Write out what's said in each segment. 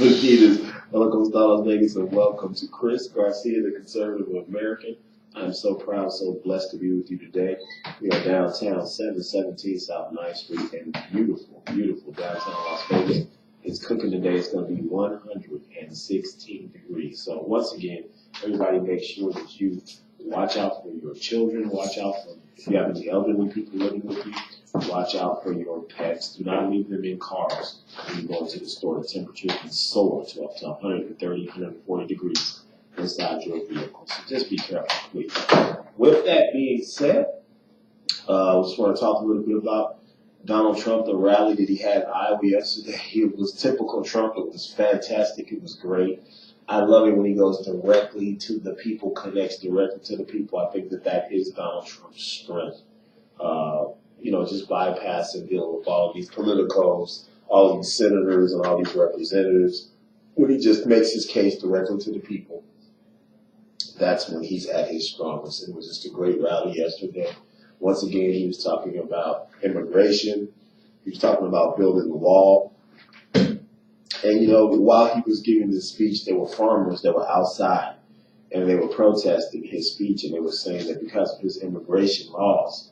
Fajitas. Welcome, Las Vegas, and welcome to Chris Garcia, the Conservative American. I'm so proud, so blessed to be with you today. We are downtown, 717 South 9th Street, and beautiful, beautiful downtown Las Vegas. It's cooking today. It's going to be 116 degrees. So once again, everybody make sure that you watch out for your children. Watch out for, if you have any elderly people living with you, watch out for your pets. Do not leave them in cars when you go into the store. The temperature can soar to up to 130, 140 degrees inside your vehicle. So just be careful, please. With that being said, I just want to talk a little bit about Donald Trump, the rally that he had in Iowa yesterday. It was typical Trump. It was fantastic. It was great. I love it when he goes directly to the people, connects directly to the people. I think that is Donald Trump's strength. Just bypassing, dealing with all these politicos, all these senators and all these representatives. When he just makes his case directly to the people, that's when he's at his strongest. It was just a great rally yesterday. Once again, he was talking about immigration. He was talking about building the wall. And, while he was giving this speech, there were farmers that were outside and they were protesting his speech, and they were saying that because of his immigration laws,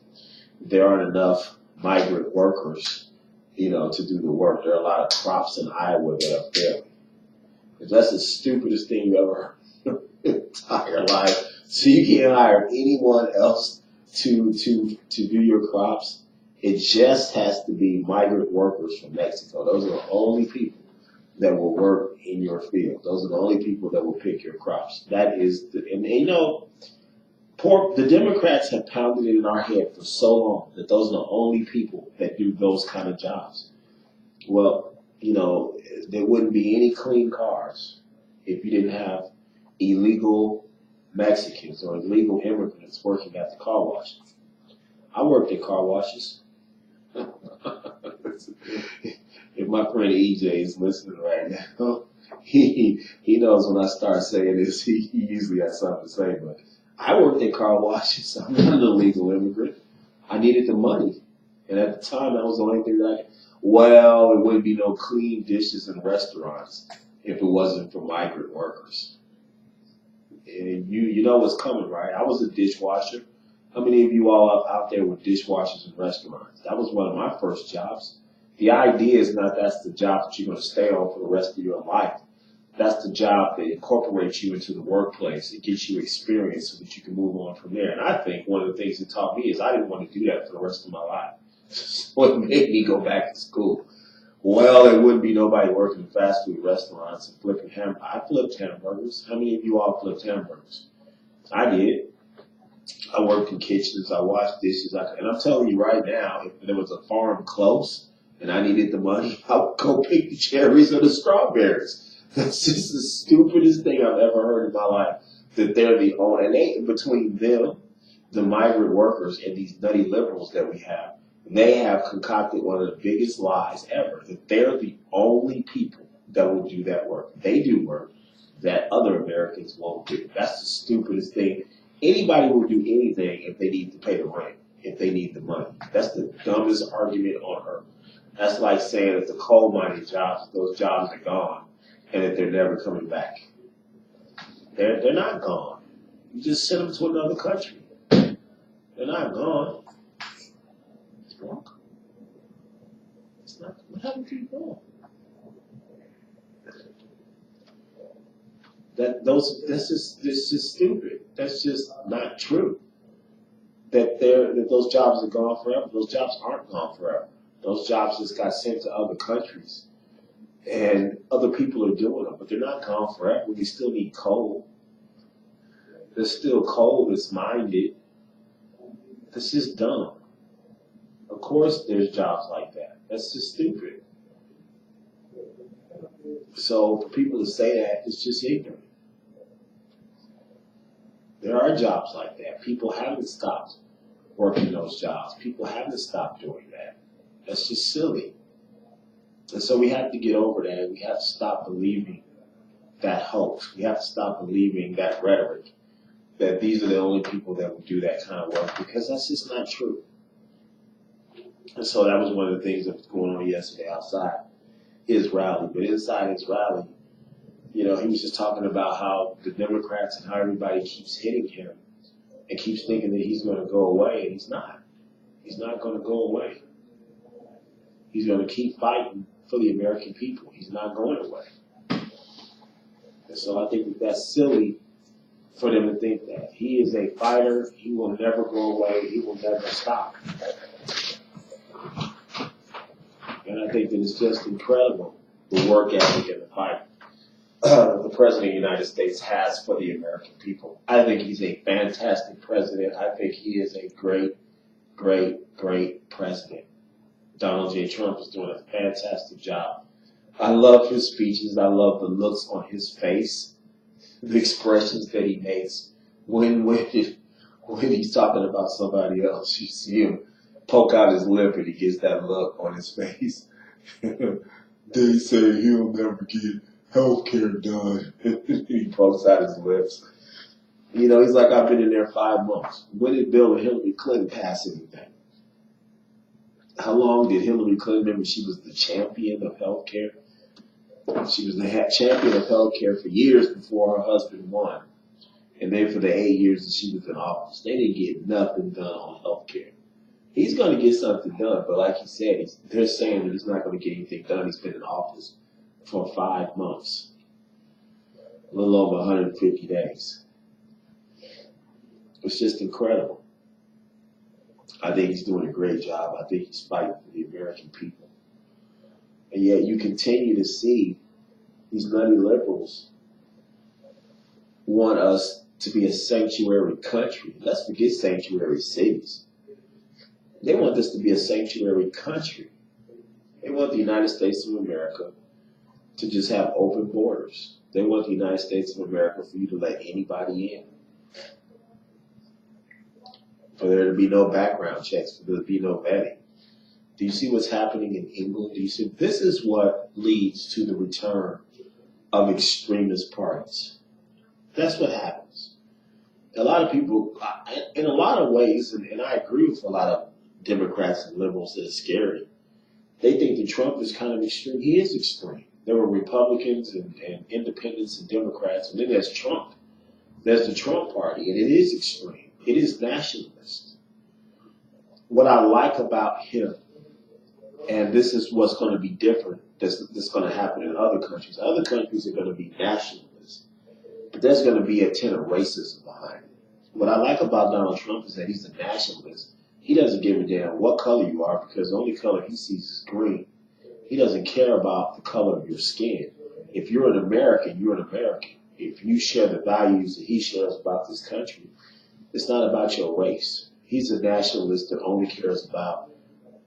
there aren't enough migrant workers, to do the work. There are a lot of crops in Iowa that are failing. That's the stupidest thing you ever heard in your entire life. So you can't hire anyone else to do your crops. It just has to be migrant workers from Mexico. Those are the only people that will work in your field. Those are the only people that will pick your crops. That is, the Democrats have pounded it in our head for so long that those are the only people that do those kind of jobs. Well, there wouldn't be any clean cars if you didn't have illegal Mexicans or illegal immigrants working at the car wash. I worked at car washes. If my friend EJ is listening right now, he knows when I start saying this, he usually has something to say, but I worked at car washes. I'm not an illegal immigrant. I needed the money. And at the time, that was the only thing that I could. Well, it wouldn't be no clean dishes in restaurants if it wasn't for migrant workers. And you know what's coming, right? I was a dishwasher. How many of you all out there were dishwashers in restaurants? That was one of my first jobs. The idea is not that's the job that you're going to stay on for the rest of your life. That's the job that incorporates you into the workplace. It gives you experience so that you can move on from there. And I think one of the things it taught me is I didn't want to do that for the rest of my life. So it made me go back to school. Well, there wouldn't be nobody working in fast food restaurants and flipping hamburgers. I flipped hamburgers. How many of you all flipped hamburgers? I did. I worked in kitchens. I washed dishes. And I'm telling you right now, if there was a farm close and I needed the money, I would go pick the cherries or the strawberries. That's just the stupidest thing I've ever heard in my life. That they're the only, and they, between them, the migrant workers, and these nutty liberals that we have, they have concocted one of the biggest lies ever. That they're the only people that will do that work. They do work that other Americans won't do. That's the stupidest thing. Anybody will do anything if they need to pay the rent, if they need the money. That's the dumbest argument on earth. That's like saying that the coal mining jobs, those jobs are gone, and that they're never coming back. They're not gone. You just send them to another country. They're not gone. It's wrong. It's not. What happened to you wrong? That's just stupid. That's just not true. That those jobs are gone forever. Those jobs aren't gone forever. Those jobs just got sent to other countries. And other people are doing them, but they're not gone forever. We still need coal. There's still coal that's minded. That's just dumb. Of course there's jobs like that. That's just stupid. So for people to say that, it's just ignorant. There are jobs like that. People haven't stopped working those jobs. People haven't stopped doing that. That's just silly. And so we have to get over that. We have to stop believing that hoax. We have to stop believing that rhetoric, that these are the only people that would do that kind of work, because that's just not true. And so that was one of the things that was going on yesterday outside his rally. But inside his rally, You know, he was just talking about how the Democrats and how everybody keeps hitting him and keeps thinking that he's going to go away, and he's not. He's not going to go away. He's going to keep fighting for the American people. He's not going away. And so I think that that's silly for them to think that. He is a fighter. He will never go away. He will never stop. And I think that it's just incredible, the work ethic and the fight the President of the United States has for the American people. I think he's a fantastic president. I think he is a great, great, great president. Donald J. Trump is doing a fantastic job. I love his speeches. I love the looks on his face, the expressions that he makes when he's talking about somebody else. You see him poke out his lip and he gets that look on his face. They say he'll never get health care done. He pokes out his lips. You know, he's like, I've been in there 5 months. When did Bill and Hillary Clinton pass anything? How long did Hillary Clinton, remember she was the champion of health care? She was the champion of health care for years before her husband won. And then for the 8 years that she was in office, they didn't get nothing done on health care. He's going to get something done, but like he said, they're saying that he's not going to get anything done. He's been in office for 5 months, a little over 150 days. It's just incredible. I think he's doing a great job. I think he's fighting for the American people. And yet you continue to see these nutty liberals want us to be a sanctuary country. Let's forget sanctuary cities. They want this to be a sanctuary country. They want the United States of America to just have open borders. They want the United States of America for you to let anybody in. For there to be no background checks, for there to be no vetting. Do you see what's happening in England? Do you see? This is what leads to the return of extremist parties. That's what happens. A lot of people, in a lot of ways, and I agree with a lot of Democrats and liberals that it's scary. They think that Trump is kind of extreme. He is extreme. There were Republicans and independents and Democrats, and then there's Trump. There's the Trump party, and it is extreme. It is nationalist. What I like about him, and this is what's going to be different, that's going to happen in other countries. Other countries are going to be nationalists, but there's going to be a tint of racism behind it. What I like about Donald Trump is that he's a nationalist. He doesn't give a damn what color you are because the only color he sees is green. He doesn't care about the color of your skin. If you're an American, you're an American. If you share the values that he shares about this country, it's not about your race. He's a nationalist that only cares about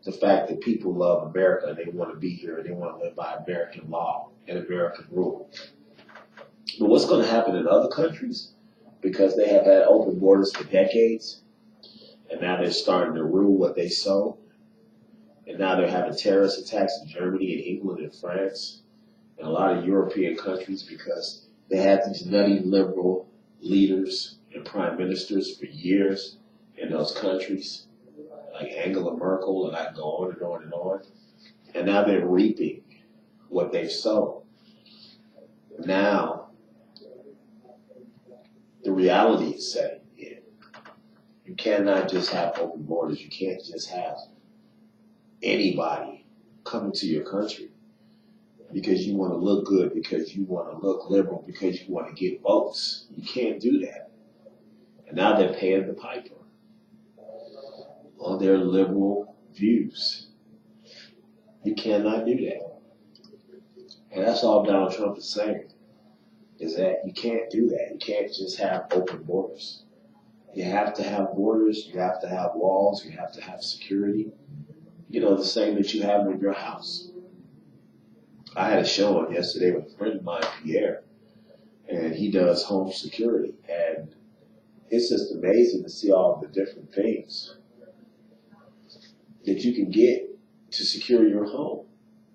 the fact that people love America and they want to be here and they want to live by American law and American rule. But what's going to happen in other countries, because they have had open borders for decades, and now they're starting to rule what they sow, and now they're having terrorist attacks in Germany and England and France and a lot of European countries because they had these nutty liberal leaders and prime ministers for years in those countries, like Angela Merkel, and I can go on and on and on. And now they're reaping what they've sown. Now, the reality is setting in. You cannot just have open borders. You can't just have anybody coming to your country because you want to look good, because you want to look liberal, because you want to get votes. You can't do that. And now they're paying the piper on their liberal views. You cannot do that. And that's all Donald Trump is saying, is that you can't do that. You can't just have open borders. You have to have borders, you have to have walls, you have to have security. You know, the same that you have in your house. I had a show on yesterday with a friend of mine, Pierre, and he does home security. And it's just amazing to see all the different things that you can get to secure your home.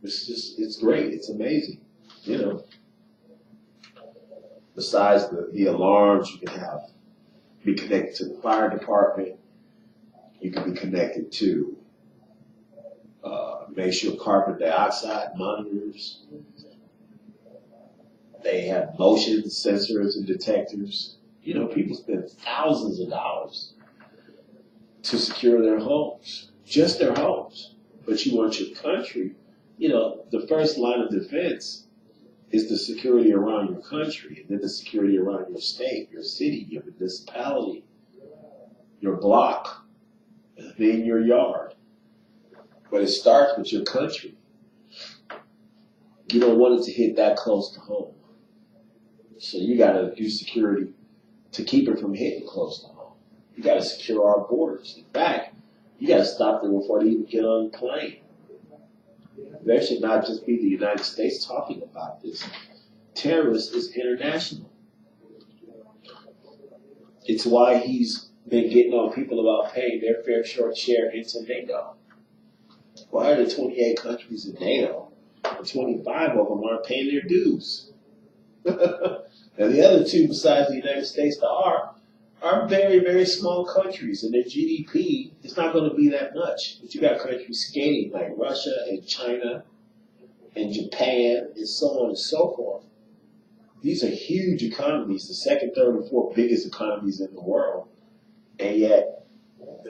It's great. It's amazing. You know, besides the alarms, you can be connected to the fire department. You can be connected to make sure carbon dioxide monitors. They They have motion sensors and detectors. You know, people spend thousands of dollars to secure their homes, just their homes. But you want your country, you know, the first line of defense is the security around your country, and then the security around your state, your city, your municipality, your block, and then your yard. But it starts with your country. You don't want it to hit that close to home. So you got to do security to keep it from hitting close to home. You got to secure our borders. In fact, you got to stop them before they even get on the plane. There should not just be the United States talking about this. Terrorist is international. It's why he's been getting on people about paying their fair share into NATO. Why are the 28 countries in NATO, and 25 of them aren't paying their dues? And the other two, besides the United States, are very, very small countries, and their GDP is not going to be that much. But you got countries skating like Russia and China and Japan and so on and so forth. These are huge economies, the second, third, and fourth biggest economies in the world, and yet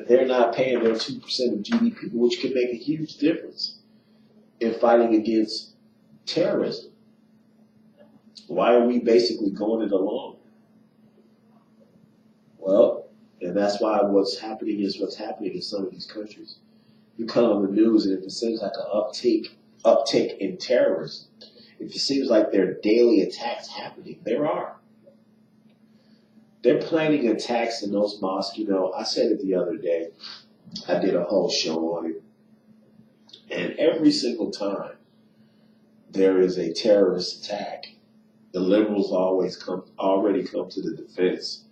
they're not paying their 2% of GDP, which can make a huge difference in fighting against terrorism. Why are we basically going it alone? Well, and that's why what's happening is what's happening in some of these countries. You come on the news, and if it seems like an uptick in terrorism, if it seems like there are daily attacks happening, there are. They're planning attacks in those mosques. You know, I said it the other day. I did a whole show on it. And every single time there is a terrorist attack, the liberals already come to the defense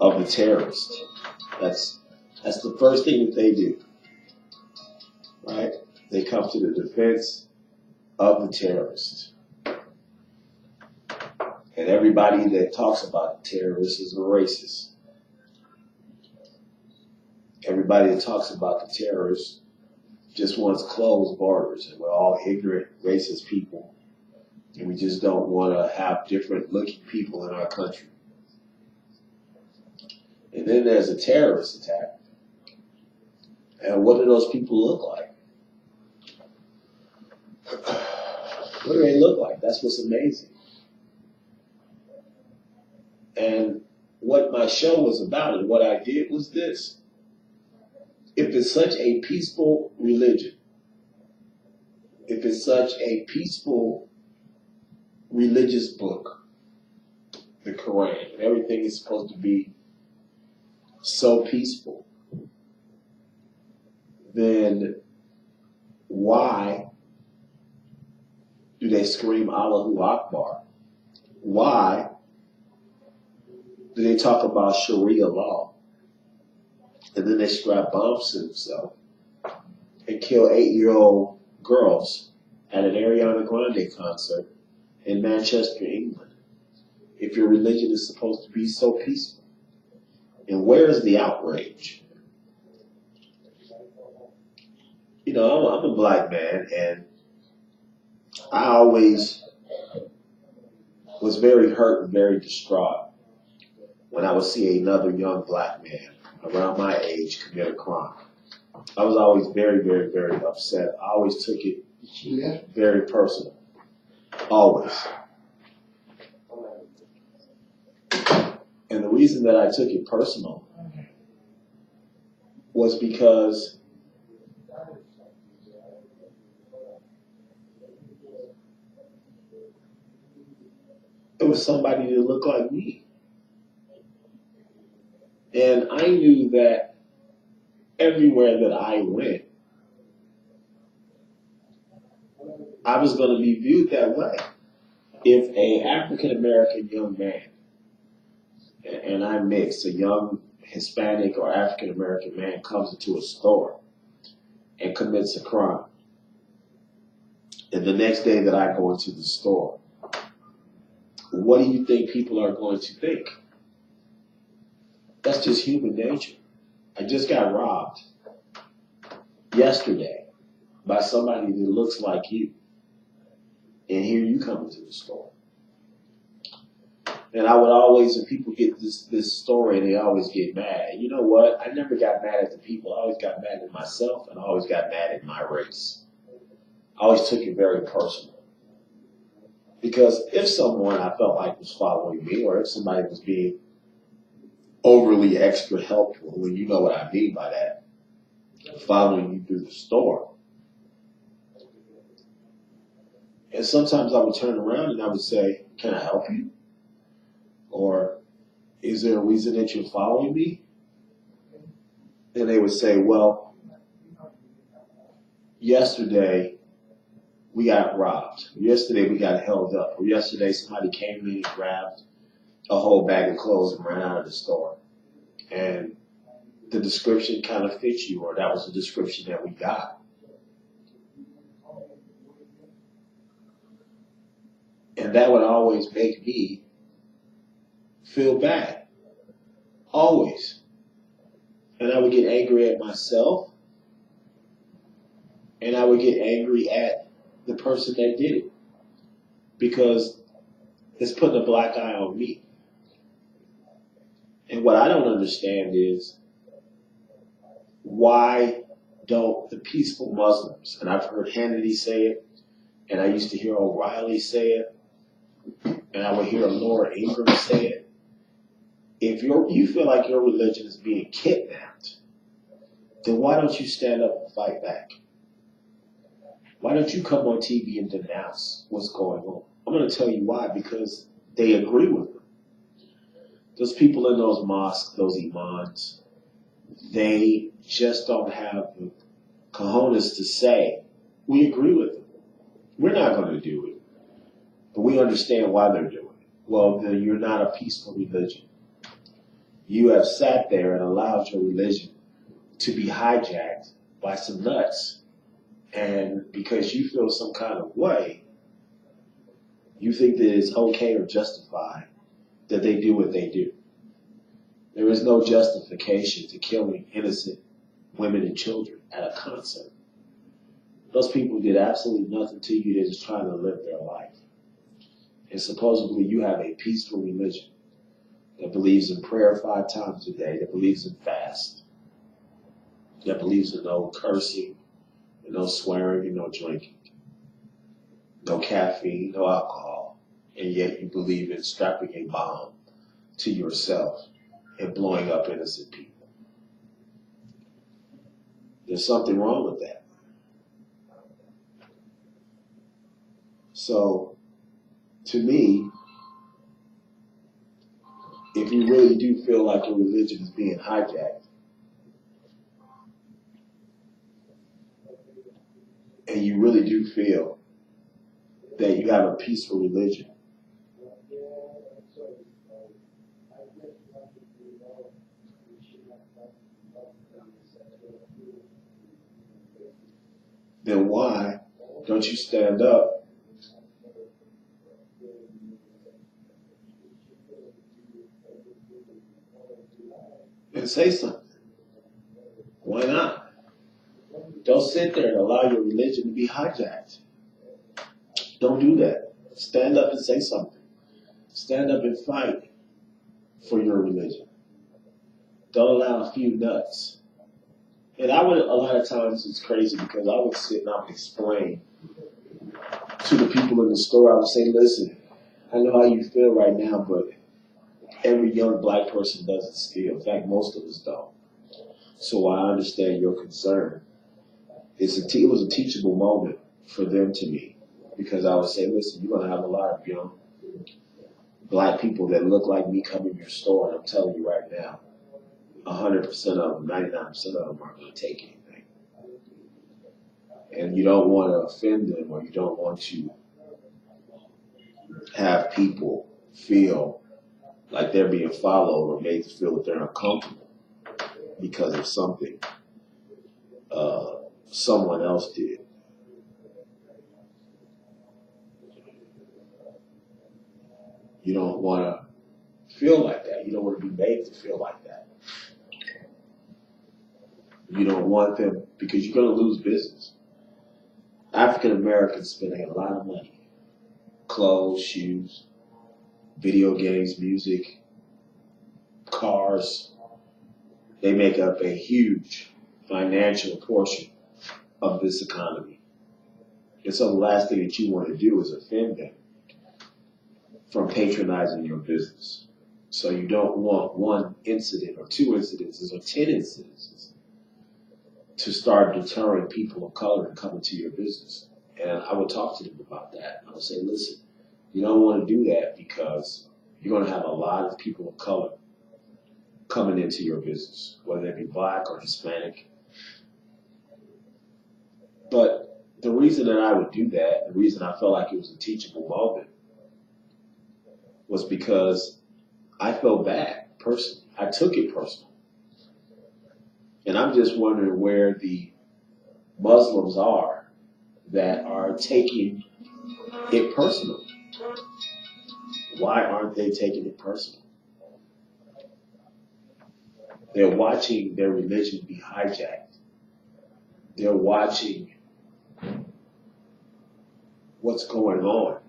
of the terrorist. That's the first thing that they do, right? They come to the defense of the terrorist. And everybody that talks about terrorists is a racist. Everybody that talks about the terrorists just wants closed borders, and we're all ignorant, racist people, and we just don't want to have different looking people in our country. And then there's a terrorist attack. And what do those people look like? What do they look like? That's what's amazing. And what my show was about and what I did was this. If it's such a peaceful religion, if it's such a peaceful religious book, the Quran, and everything is supposed to be so peaceful, then why do they scream Allahu Akbar? Why do they talk about Sharia law? And then they strap bombs to themselves and kill 8-year-old girls at an Ariana Grande concert in Manchester, England, if your religion is supposed to be so peaceful? And where is the outrage? You know, I'm a black man, and I always was very hurt and very distraught when I would see another young black man around my age commit a crime. I was always very, very, very upset. I always took it very personal. Always. And the reason that I took it personal was because it was somebody that looked like me. And I knew that everywhere that I went, I was going to be viewed that way. If an African-American young man, and I mix, a young Hispanic or African-American man comes into a store and commits a crime, and the next day that I go into the store, what do you think people are going to think? That's just human nature. I just got robbed yesterday by somebody that looks like you. And here you come into the store. And I would always, when people get this story, they always get mad. And you know what? I never got mad at the people. I always got mad at myself, and I always got mad at my race. I always took it very personal. Because if someone I felt like was following me, or if somebody was being overly extra helpful, and you know what I mean by that, following you through the store. And sometimes I would turn around and I would say, can I help you? Or is there a reason that you're following me? And they would say, well, yesterday we got robbed. Yesterday we got held up. Or yesterday somebody came in and grabbed a whole bag of clothes and ran out of the store. And the description kind of fits you, or that was the description that we got. And that would always make me feel bad. Always. And I would get angry at myself. And I would get angry at the person that did it. Because it's putting a black eye on me. And what I don't understand is, why don't the peaceful Muslims, and I've heard Hannity say it, and I used to hear O'Reilly say it, and I would hear Laura Ingraham say it, if you feel like your religion is being kidnapped, then why don't you stand up and fight back? Why don't you come on TV and denounce what's going on? I'm going to tell you why, because they agree with them. Those people in those mosques, those imams, they just don't have the cojones to say, we agree with them. We're not going to do it, but we understand why they're doing it. Well, then you're not a peaceful religion. You have sat there and allowed your religion to be hijacked by some nuts. And because you feel some kind of way, you think that it's okay or justified that they do what they do. There is no justification to killing innocent women and children at a concert. Those people did absolutely nothing to you. They're just trying to live their life. And supposedly you have a peaceful religion that believes in prayer 5 times a day, that believes in fast, that believes in no cursing, and no swearing, and no drinking, no caffeine, no alcohol, and yet you believe in strapping a bomb to yourself and blowing up innocent people. There's something wrong with that. So, to me, if you really do feel like your religion is being hijacked, and you really do feel that you have a peaceful religion, then why don't you stand up and say something? Why not? Don't sit there and allow your religion to be hijacked. Don't do that. Stand up and say something. Stand up and fight for your religion. Don't allow a few nuts. And I would, a lot of times it's crazy because I would sit and I would explain to the people in the store. I would say, listen, I know how you feel right now, but every young black person doesn't steal. In fact, most of us don't. So I understand your concern. It was a teachable moment for them to me, because I would say, listen, you're going to have a lot of young black people that look like me come in your store, and I'm telling you right now, 100% of them, 99% of them aren't going to take anything. And you don't want to offend them, or you don't want to have people feel like they're being followed or made to feel that they're uncomfortable because of something someone else did. You don't want to feel like that. You don't want to be made to feel like that. You don't want them, because you're going to lose business. African Americans spending a lot of money, clothes, shoes, video games, music, cars, they make up a huge financial portion of this economy. And so the last thing that you want to do is offend them from patronizing your business. So you don't want one incident or two incidences or 10 incidences to start deterring people of color from coming to your business. And I would talk to them about that. I would say, listen, you don't want to do that because you're going to have a lot of people of color coming into your business, whether they be black or Hispanic. But the reason that I would do that, the reason I felt like it was a teachable moment, was because I felt bad personally. I took it personal. And I'm just wondering where the Muslims are that are taking it personal. Why aren't they taking it personal? They're watching their religion be hijacked. They're watching what's going on.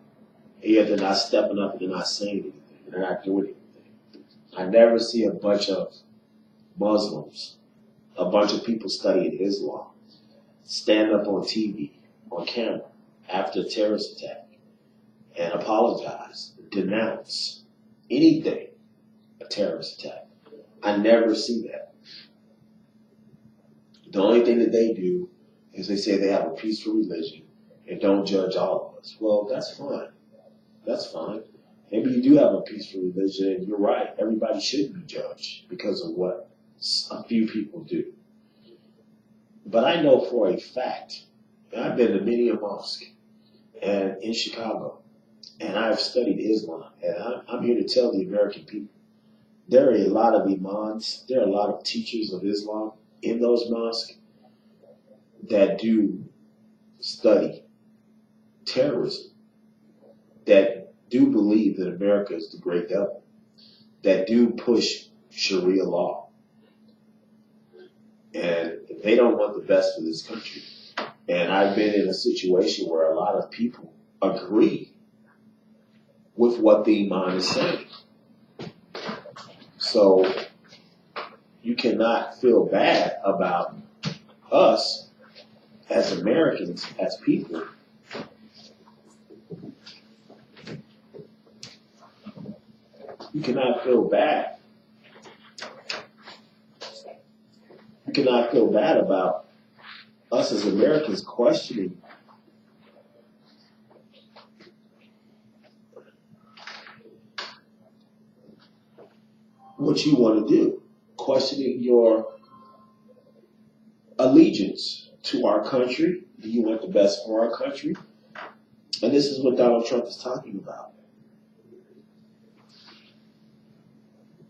And yet they're not stepping up and they're not saying anything. They're not doing anything. I never see a bunch of Muslims, a bunch of people studying Islam, stand up on TV, on camera, after a terrorist attack, and apologize, denounce anything a terrorist attack. I never see that. The only thing that they do is they say they have a peaceful religion and don't judge all of us. Well, that's fine. That's fine. Maybe you do have a peaceful religion, and you're right. Everybody shouldn't be judged because of what a few people do. But I know for a fact, and I've been to many a mosque and in Chicago, and I've studied Islam, and I'm here to tell the American people, there are a lot of imams, there are a lot of teachers of Islam in those mosques that do study terrorism, that do believe that America is the great devil, that do push Sharia law. And they don't want the best for this country. And I've been in a situation where a lot of people agree with what the imam is saying. So you cannot feel bad about us as Americans, as people, you cannot feel bad. You cannot feel bad about us as Americans questioning what you want to do, questioning your allegiance to our country. Do you want the best for our country? And this is what Donald Trump is talking about.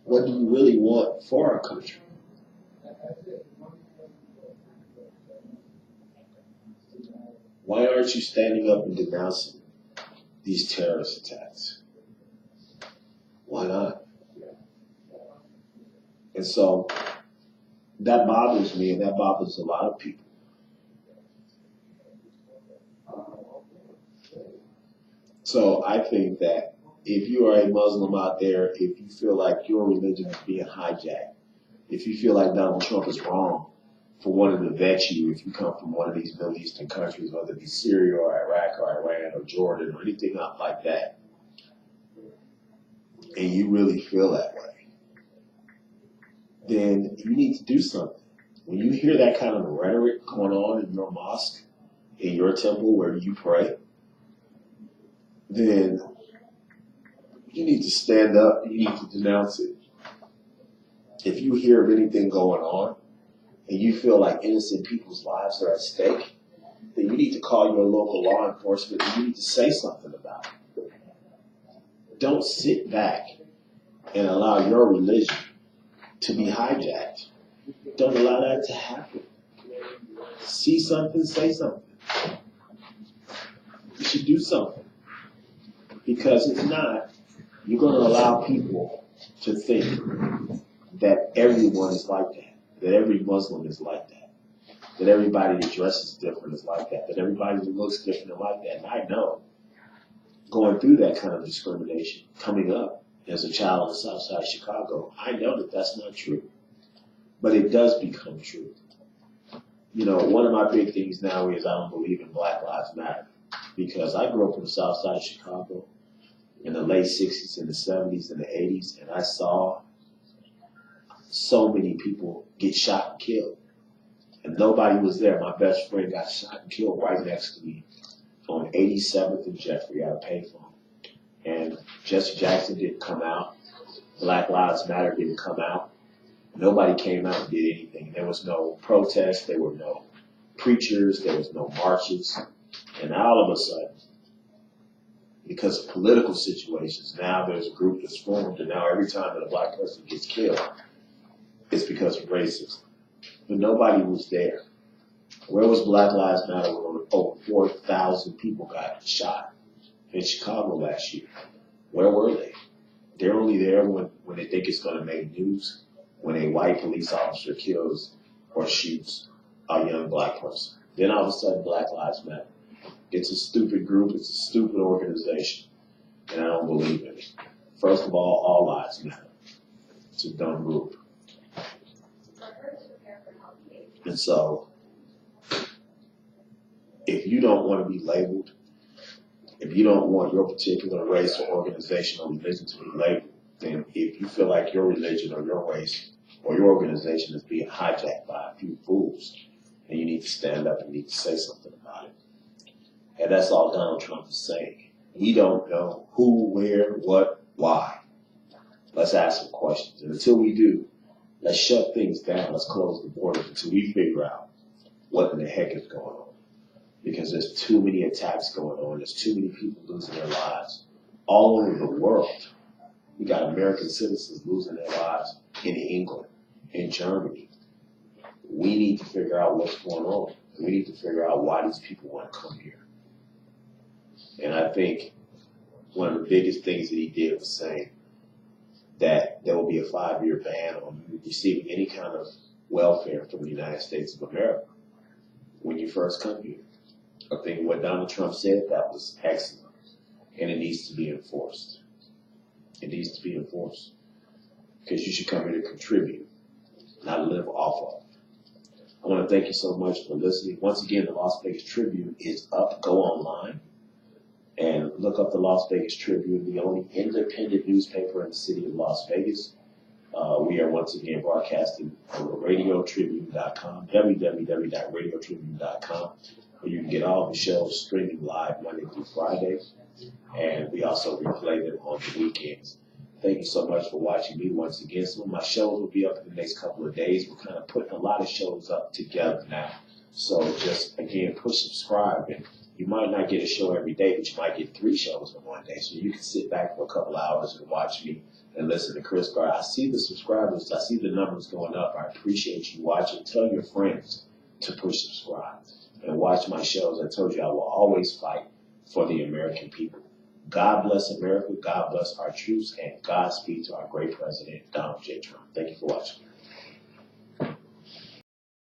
What do you really want for our country? Why aren't you standing up and denouncing these terrorist attacks? Why not? And so that bothers me, and that bothers a lot of people. So I think that if you are a Muslim out there, if you feel like your religion is being hijacked, if you feel like Donald Trump is wrong for wanting to vet you, if you come from one of these Middle Eastern countries, whether it be Syria or Iraq or Iran or Jordan or anything like that, and you really feel that way, then you need to do something. When you hear that kind of rhetoric going on in your mosque, in your temple where you pray, then you need to stand up, you need to denounce it. If you hear of anything going on and you feel like innocent people's lives are at stake, then you need to call your local law enforcement and you need to say something about it. Don't sit back and allow your religion to be hijacked. Don't allow that to happen. See something, say something. You should do something. Because if not, you're going to allow people to think that everyone is like that every Muslim is like that everybody that dresses different is like that everybody that looks different is like that. And I know going through that kind of discrimination, coming up as a child on the south side of Chicago, I know that that's not true. But it does become true. You know, one of my big things now is I don't believe in Black Lives Matter. Because I grew up on the south side of Chicago in the late 60s and the 70s and the 80s, and I saw so many people get shot and killed. And nobody was there. My best friend got shot and killed right next to me on 87th and Jeffrey at a payphone. And Jesse Jackson didn't come out. Black Lives Matter didn't come out. Nobody came out and did anything. There was no protest. There were no preachers. There was no marches. And all of a sudden, because of political situations, now there's a group that's formed, and now every time that a black person gets killed, it's because of racism. But nobody was there. Where was Black Lives Matter when over 4,000 people got shot in Chicago last year? Where were they? They're only there when they think it's going to make news, when a white police officer kills or shoots a young black person. Then all of a sudden, Black Lives Matter. It's a stupid group. It's a stupid organization. And I don't believe in it. First of all lives matter. It's a dumb group. And so, if you don't want to be labeled, if you don't want your particular race or organization or religion to be labeled, then if you feel like your religion or your race or your organization is being hijacked by a few fools, then you need to stand up and need to say something about it. And that's all Donald Trump is saying. We don't know who, where, what, why. Let's ask some questions. And until we do, let's shut things down. Let's close the borders until we figure out what in the heck is going on. Because there's too many attacks going on. There's too many people losing their lives all over the world. We got American citizens losing their lives in England, in Germany. We need to figure out what's going on. We need to figure out why these people want to come here. And I think one of the biggest things that he did was saying that there will be a 5-year ban on receiving any kind of welfare from the United States of America when you first come here. I think what Donald Trump said, that was excellent. And it needs to be enforced. It needs to be enforced. Because you should come here to contribute, not live off of. I want to thank you so much for listening. Once again, the Las Vegas Tribune is up. Go online and look up the Las Vegas Tribune, the only independent newspaper in the city of Las Vegas. We are once again broadcasting on radiotribune.com, www.radiotribune.com, where you can get all the shows streaming live Monday through Friday, and we also replay them on the weekends. Thank you so much for watching me once again. Some of my shows will be up in the next couple of days. We're kind of putting a lot of shows up together now. So just, again, push subscribe. And you might not get a show every day, but you might get 3 shows in one day. So you can sit back for a couple hours and watch me and listen to Chris Garcia. I see the subscribers. I see the numbers going up. I appreciate you watching. Tell your friends to push subscribe and watch my shows. I told you I will always fight for the American people. God bless America, God bless our troops, and Godspeed to our great president, Donald J. Trump. Thank you for watching.